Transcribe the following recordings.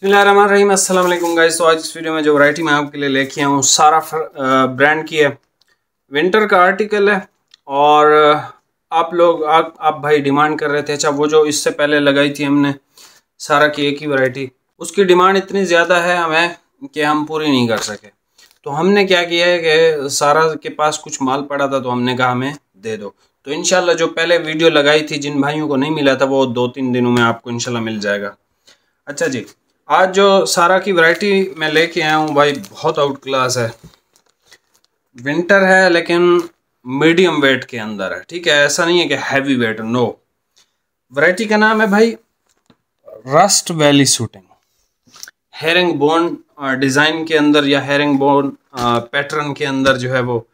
बिस्मिल्लाहिर्रहमानिर्रहीम। अस्सलाम वालेकुम गाइस। तो आज इस वीडियो में जो वैरायटी मैं आपके लिए लेके आया हूँ सारा ब्रांड की है। विंटर का आर्टिकल है और आप भाई डिमांड कर रहे थे। अच्छा, वो जो इससे पहले लगाई थी हमने सारा की एक ही वैरायटी, उसकी डिमांड इतनी ज़्यादा है हमें कि हम पूरी नहीं कर सके। तो हमने क्या किया है कि सारा के पास कुछ माल पड़ा था तो हमने कहा हमें दे दो। तो इंशाल्लाह जो पहले वीडियो लगाई थी, जिन भाइयों को नहीं मिला था, वो 2-3 दिनों में आपको इंशाल्लाह मिल जाएगा। अच्छा जी, आज जो सारा की वैरायटी मैं लेके आया हूँ भाई, बहुत आउट क्लास है। विंटर है लेकिन मीडियम वेट के अंदर है, ठीक है। ऐसा नहीं है कि हैवी वेट, नो। वैरायटी का नाम है भाई rust valley shooting. Herring bone design के अंदर या हेरिंग बोन पैटर्न के अंदर जो है वो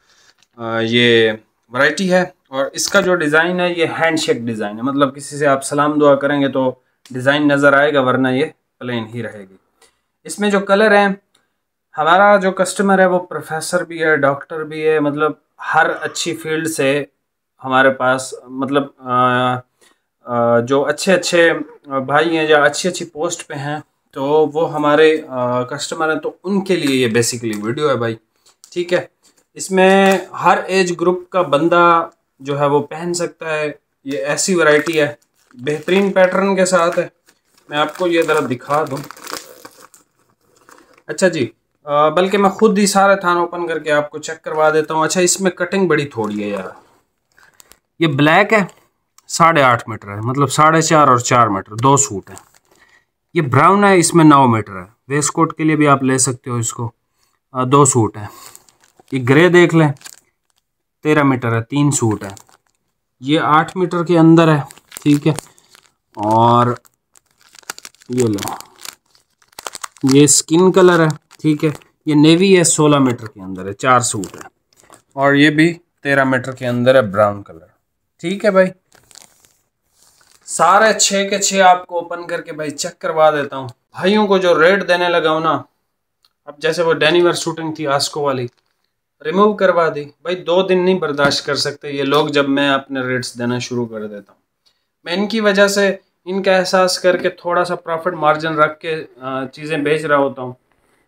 ये वैरायटी है। और इसका जो डिज़ाइन है ये हैंडशेक डिज़ाइन है, मतलब किसी से आप सलाम दुआ करेंगे तो डिज़ाइन नज़र आएगा, वरना ये प्लेन ही रहेगी। इसमें जो कलर है, हमारा जो कस्टमर है वो प्रोफेसर भी है, डॉक्टर भी है, मतलब हर अच्छी फील्ड से हमारे पास, मतलब जो अच्छे अच्छे भाई हैं या अच्छी अच्छी पोस्ट पे हैं, तो वो हमारे कस्टमर हैं। तो उनके लिए ये बेसिकली वीडियो है भाई, ठीक है। इसमें हर एज ग्रुप का बंदा जो है वो पहन सकता है। ये ऐसी वैरायटी है, बेहतरीन पैटर्न के साथ है। मैं आपको ये ज़रा दिखा दूँ। अच्छा जी, बल्कि मैं खुद ही सारे थान ओपन करके आपको चेक करवा देता हूँ। अच्छा, इसमें कटिंग बड़ी थोड़ी है यार। ये ब्लैक है, 8.5 मीटर है, मतलब 4.5 और 4 मीटर, 2 सूट है। ये ब्राउन है, इसमें 9 मीटर है। वेस्ट कोट के लिए भी आप ले सकते हो इसको, 2 सूट है। ये ग्रे देख लें, 13 मीटर है, 3 सूट है। ये 8 मीटर के अंदर है, ठीक है। और ये लो, ये स्किन कलर है, ठीक है। ये नेवी है, 16 मीटर के अंदर है, 4 सूट है। और ये भी 13 मीटर के अंदर है, ब्राउन कलर, ठीक है भाई। सारे 6 के 6 आपको ओपन करके भाई चेक करवा देता हूँ। भाइयों को जो रेट देने लगा हूँ ना, अब जैसे वो डेनिवर शूटिंग थी आस्को वाली, रिमूव करवा दी भाई। 2 दिन नहीं बर्दाश्त कर सकते ये लोग जब मैं अपने रेट्स देना शुरू कर देता हूँ। मैं इनकी वजह से, इनका एहसास करके थोड़ा सा प्रॉफिट मार्जिन रख के चीज़ें बेच रहा होता हूँ।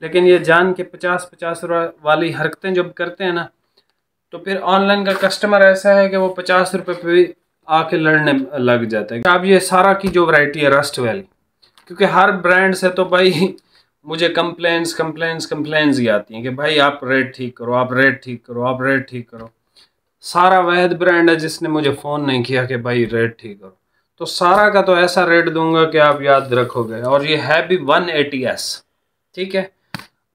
लेकिन ये जान के 50-50 वाली हरकतें जब करते हैं ना, तो फिर ऑनलाइन का कस्टमर ऐसा है कि वो 50 रुपये पे भी आके लड़ने लग जाता है। अब ये सारा की जो वैरायटी है रस्ट वैली, क्योंकि हर ब्रांड से तो भाई मुझे कंप्लेंट्स ही आती हैं कि भाई आप रेट ठीक करो, आप रेट ठीक करो, आप रेट ठीक करो। सारा वहद ब्रांड है जिसने मुझे फ़ोन नहीं किया कि भाई रेट ठीक करो। तो सारा का तो ऐसा रेट दूंगा कि आप याद रखोगे। और ये है भी 180S, ठीक है,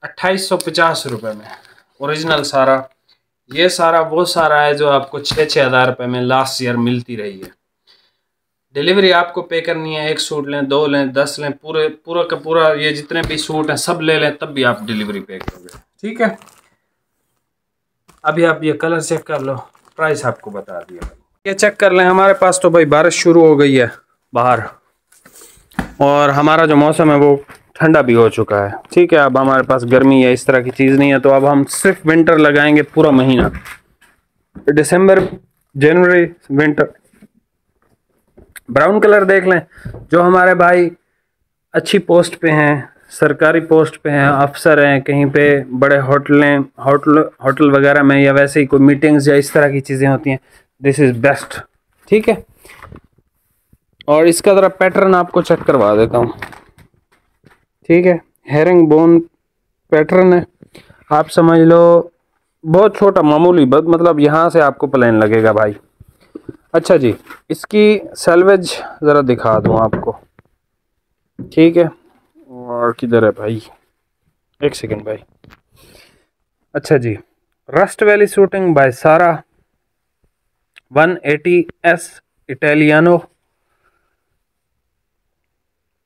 2850 रुपये में ओरिजिनल सारा। ये सारा वो सारा है जो आपको 6-6 हज़ार रुपये में लास्ट ईयर मिलती रही है। डिलीवरी आपको पे करनी है, 1 सूट लें, 2 लें, 10 लें, पूरा का पूरा ये जितने भी सूट हैं सब ले लें, तब भी आप डिलीवरी पे करोगे, ठीक है। अभी आप ये कलर चेक कर लो, प्राइस आपको बता दिया भाई। ये चेक कर लें। हमारे पास तो भाई बारिश शुरू हो गई है बाहर, और हमारा जो मौसम है वो ठंडा भी हो चुका है, ठीक है। अब हमारे पास गर्मी है, इस तरह की चीज़ नहीं है। तो अब हम सिर्फ विंटर लगाएंगे पूरा महीना, दिसंबर, जनवरी, विंटर। ब्राउन कलर देख लें। जो हमारे भाई अच्छी पोस्ट पे हैं, सरकारी पोस्ट पे हैं, अफसर हैं, कहीं पे बड़े होटल वगैरह में, या वैसे ही कोई मीटिंग्स या इस तरह की चीज़ें होती हैं, दिस इज़ बेस्ट, ठीक है। और इसका ज़रा पैटर्न आपको चेक करवा देता हूँ, ठीक है। हेरिंग बोन पैटर्न है, आप समझ लो बहुत छोटा मामूली, बस मतलब यहाँ से आपको प्लेन लगेगा भाई। अच्छा जी, इसकी सेल्वेज ज़रा दिखा दूँ आपको, ठीक है। और किधर है भाई, 1 सेकंड भाई। अच्छा जी, रस्ट वैली शूटिंग बाय सारा, 180S इटालियानो,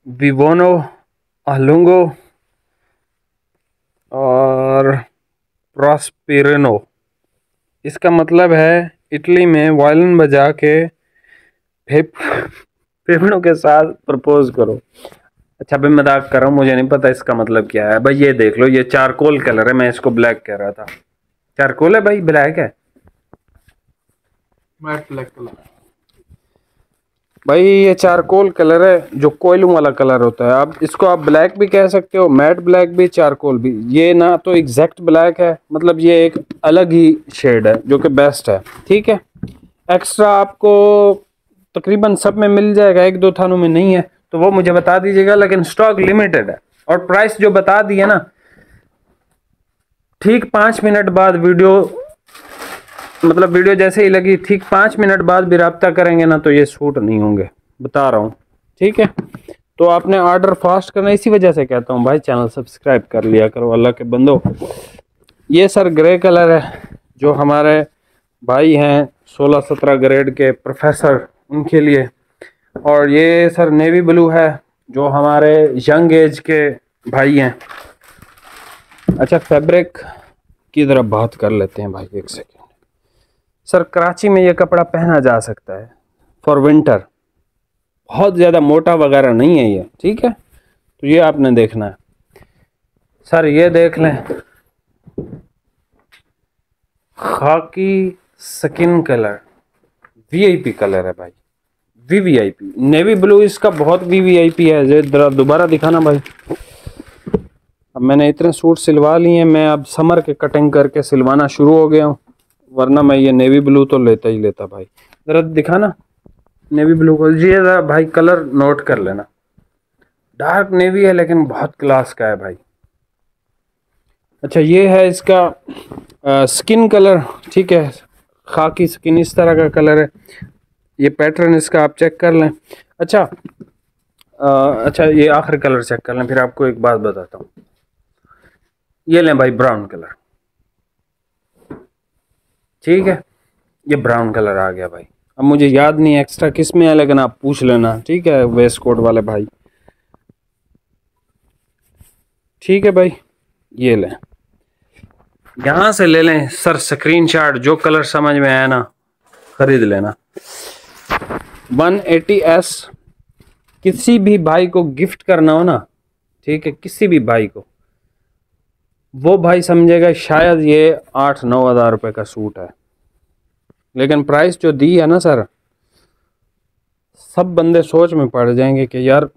विवोनो, अलुंगो और प्रॉस्पेरिनो। इसका मतलब है इटली में वायलिन बजा के फेफड़ों के साथ प्रपोज करो। अच्छा भाई, मजाक कर रहा हूँ, मुझे नहीं पता इसका मतलब क्या है भाई। ये देख लो, ये चारकोल कलर है, मैं इसको ब्लैक कह रहा था। चारकोल है भाई, ब्लैक है, मैट ब्लैक कलर। भाई ये चारकोल कलर है, जो कोयलों वाला कलर होता है। आप इसको आप ब्लैक भी कह सकते हो, मैट ब्लैक भी, चारकोल भी। ये ना तो एग्जैक्ट ब्लैक है, मतलब ये एक अलग ही शेड है जो कि बेस्ट है। ठीक है, एक्स्ट्रा आपको तकरीबन सब में मिल जाएगा, एक दो थानों में नहीं है तो वो मुझे बता दीजिएगा, लेकिन स्टॉक लिमिटेड है। और प्राइस जो बता दिया ना, ठीक 5 मिनट बाद वीडियो, मतलब वीडियो जैसे ही लगी ठीक 5 मिनट बाद भी रब्ता करेंगे ना तो ये सूट नहीं होंगे, बता रहा हूँ। ठीक है, तो आपने ऑर्डर फास्ट करना, इसी वजह से कहता हूँ भाई चैनल सब्सक्राइब कर लिया करो अल्लाह के बंदो। ये सर ग्रे कलर है, जो हमारे भाई हैं 16-17 ग्रेड के प्रोफेसर, उनके लिए। और ये सर नेवी ब्लू है, जो हमारे यंग एज के भाई हैं। अच्छा, फैब्रिक की तरफ बात कर लेते हैं भाई, एक सेकेंड। सर कराची में ये कपड़ा पहना जा सकता है फॉर विंटर, बहुत ज़्यादा मोटा वगैरह नहीं है ये। ठीक है, तो ये आपने देखना है। सर ये देख लें, खाकी स्किन कलर, वीआईपी कलर है भाई, वीवीआईपी। नेवी ब्लू इसका बहुत वीवीआईपी है। जरा दोबारा दिखाना भाई। अब मैंने इतने सूट सिलवा लिए हैं, मैं अब समर के कटिंग करके सिलवाना शुरू हो गया हूँ, वरना मैं ये नेवी ब्लू तो लेता ही लेता भाई। ज़रा दिखाना नेवी ब्लू को। ये ज़रा भाई कलर नोट कर लेना, डार्क नेवी है लेकिन बहुत क्लास का है भाई। अच्छा, ये है इसका स्किन कलर। ठीक है, खाकी स्किन इस तरह का कलर है। ये पैटर्न इसका आप चेक कर लें। अच्छा अच्छा, ये आखिरी कलर चेक कर लें, फिर आपको एक बात बताता हूँ। ये लें भाई ब्राउन कलर। ठीक है, ये ब्राउन कलर आ गया भाई। अब मुझे याद नहीं एक्स्ट्रा किस में है, लेकिन आप पूछ लेना। ठीक है, वेस्ट कोट वाले भाई। ठीक है भाई, ये लें, यहाँ से ले लें सर स्क्रीनशॉट, जो कलर समझ में आया ना खरीद लेना। 180S किसी भी भाई को गिफ्ट करना हो ना, ठीक है, किसी भी भाई को, वो भाई समझेगा शायद ये 8-9 हज़ार रुपये का सूट है। लेकिन प्राइस जो दी है ना सर, सब बंदे सोच में पड़ जाएंगे कि यार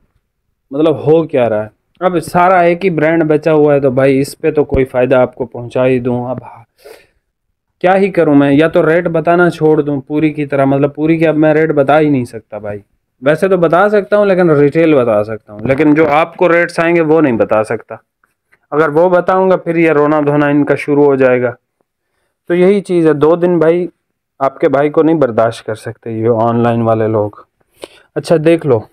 मतलब हो क्या रहा है। अब सारा एक ही ब्रांड बचा हुआ है तो भाई इस पे तो कोई फ़ायदा आपको पहुंचा ही दूं। अब क्या ही करूं मैं, या तो रेट बताना छोड़ दूं पूरी की तरह, मतलब पूरी की अब मैं रेट बता ही नहीं सकता भाई। वैसे तो बता सकता हूं, लेकिन रिटेल बता सकता हूं, लेकिन जो आपको रेट्स आएंगे वो नहीं बता सकता। अगर वो बताऊंगा फिर ये रोना धोना इनका शुरू हो जाएगा। तो यही चीज़ है, 2 दिन भाई आपके भाई को नहीं बर्दाश्त कर सकते ये ऑनलाइन वाले लोग। अच्छा देख लो,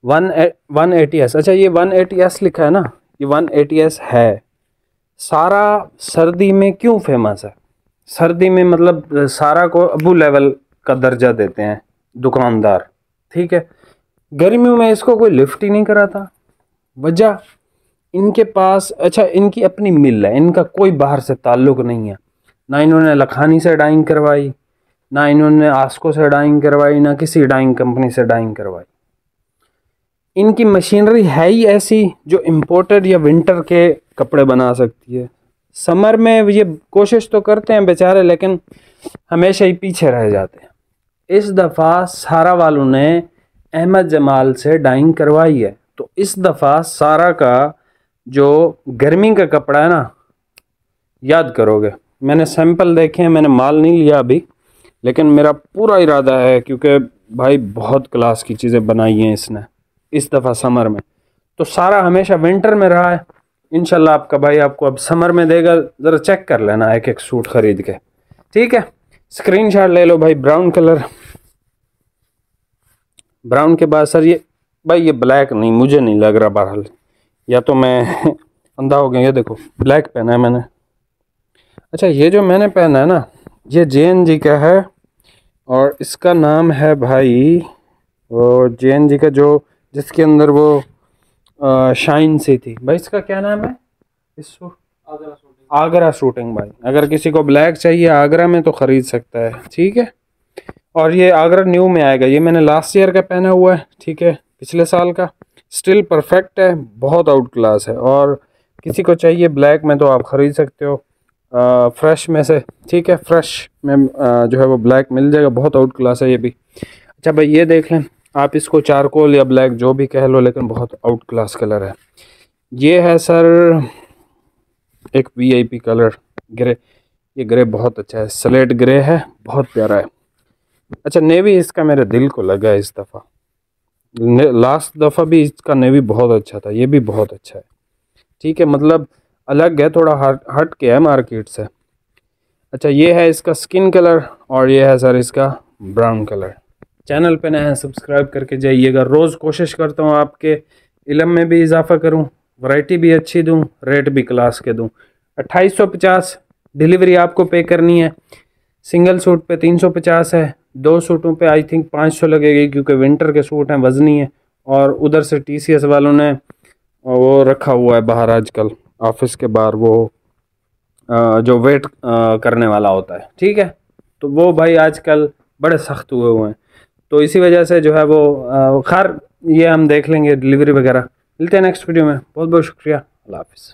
180S। अच्छा, ये 180S लिखा है ना, ये 180S है। सारा सर्दी में क्यों फेमस है? सर्दी में मतलब सारा को अबू लेवल का दर्जा देते हैं दुकानदार। ठीक है, गर्मियों में इसको कोई लिफ्ट ही नहीं कराता। वजह इनके पास, अच्छा इनकी अपनी मिल है, इनका कोई बाहर से ताल्लुक नहीं है। ना इन्होंने लखानी से डाइंग करवाई, ना इन्होंने आस्को से डाइंग करवाई, ना किसी डाइंग कंपनी से डाइंग करवाई। इनकी मशीनरी है ही ऐसी जो इम्पोर्टेड या विंटर के कपड़े बना सकती है। समर में ये कोशिश तो करते हैं बेचारे, लेकिन हमेशा ही पीछे रह जाते हैं। इस दफ़ा सारा वालों ने अहमद जमाल से डाइंग करवाई है, तो इस दफ़ा सारा का जो गर्मी का कपड़ा है ना, याद करोगे। मैंने सैंपल देखे हैं, मैंने माल नहीं लिया अभी, लेकिन मेरा पूरा इरादा है, क्योंकि भाई बहुत क्लास की चीज़ें बनाई हैं इसने इस दफ़ा समर में। तो सारा हमेशा विंटर में रहा है, इंशाल्लाह आपका भाई आपको अब समर में देगा। ज़रा चेक कर लेना एक एक सूट ख़रीद के। ठीक है, स्क्रीनशॉट ले लो भाई। ब्राउन कलर, ब्राउन के बाद सर ये भाई ये ब्लैक नहीं, मुझे नहीं लग रहा, बहरहाल या तो मैं अंधा हो गया। ये देखो ब्लैक पहना है मैंने। अच्छा, ये जो मैंने पहना है ना, ये JNG का है, और इसका नाम है भाई वो JNG का, जो जिसके अंदर वो शाइन सी थी भाई, इसका क्या नाम है? इस आगरा शूटिंग भाई। अगर किसी को ब्लैक चाहिए आगरा में तो ख़रीद सकता है। ठीक है, और ये आगरा न्यू में आएगा। ये मैंने लास्ट ईयर का पहना हुआ है, ठीक है, पिछले साल का। स्टिल परफेक्ट है, बहुत आउट क्लास है। और किसी को चाहिए ब्लैक में तो आप ख़रीद सकते हो फ्रेश में से। ठीक है, फ्रेश में जो है वो ब्लैक मिल जाएगा, बहुत आउट क्लास है ये भी। अच्छा भाई ये देख लें आप, इसको चारकोल या ब्लैक जो भी कह लो, लेकिन बहुत आउट क्लास कलर है। ये है सर एक वीआईपी कलर ग्रे। ये ग्रे बहुत अच्छा है, स्लेट ग्रे है, बहुत प्यारा है। अच्छा नेवी इसका मेरे दिल को लगा है इस दफ़ा। लास्ट दफ़ा भी इसका नेवी बहुत अच्छा था, ये भी बहुत अच्छा है। ठीक है, मतलब अलग है, थोड़ा हट के है मार्केट से। अच्छा ये है इसका स्किन कलर और ये है सर इसका ब्राउन कलर। चैनल पे नए हैं सब्सक्राइब करके जाइएगा। रोज़ कोशिश करता हूँ आपके इल्म में भी इजाफा करूँ, वैरायटी भी अच्छी दूँ, रेट भी क्लास के दूँ। 2850 डिलीवरी आपको पे करनी है। सिंगल सूट पे 350 है, 2 सूटों पे आई थिंक 500 लगेगी, क्योंकि विंटर के सूट हैं, वजनी है। और उधर से TCS वालों ने वो रखा हुआ है बाहर, आजकल ऑफिस के बाहर वो जो वेट करने वाला होता है, ठीक है। तो वो भाई आजकल बड़े सख्त हुए हैं, तो इसी वजह से जो है वो खैर ये हम देख लेंगे डिलीवरी वगैरह। मिलते हैं नेक्स्ट वीडियो में। बहुत बहुत शुक्रिया, अल्लाह हाफिज़।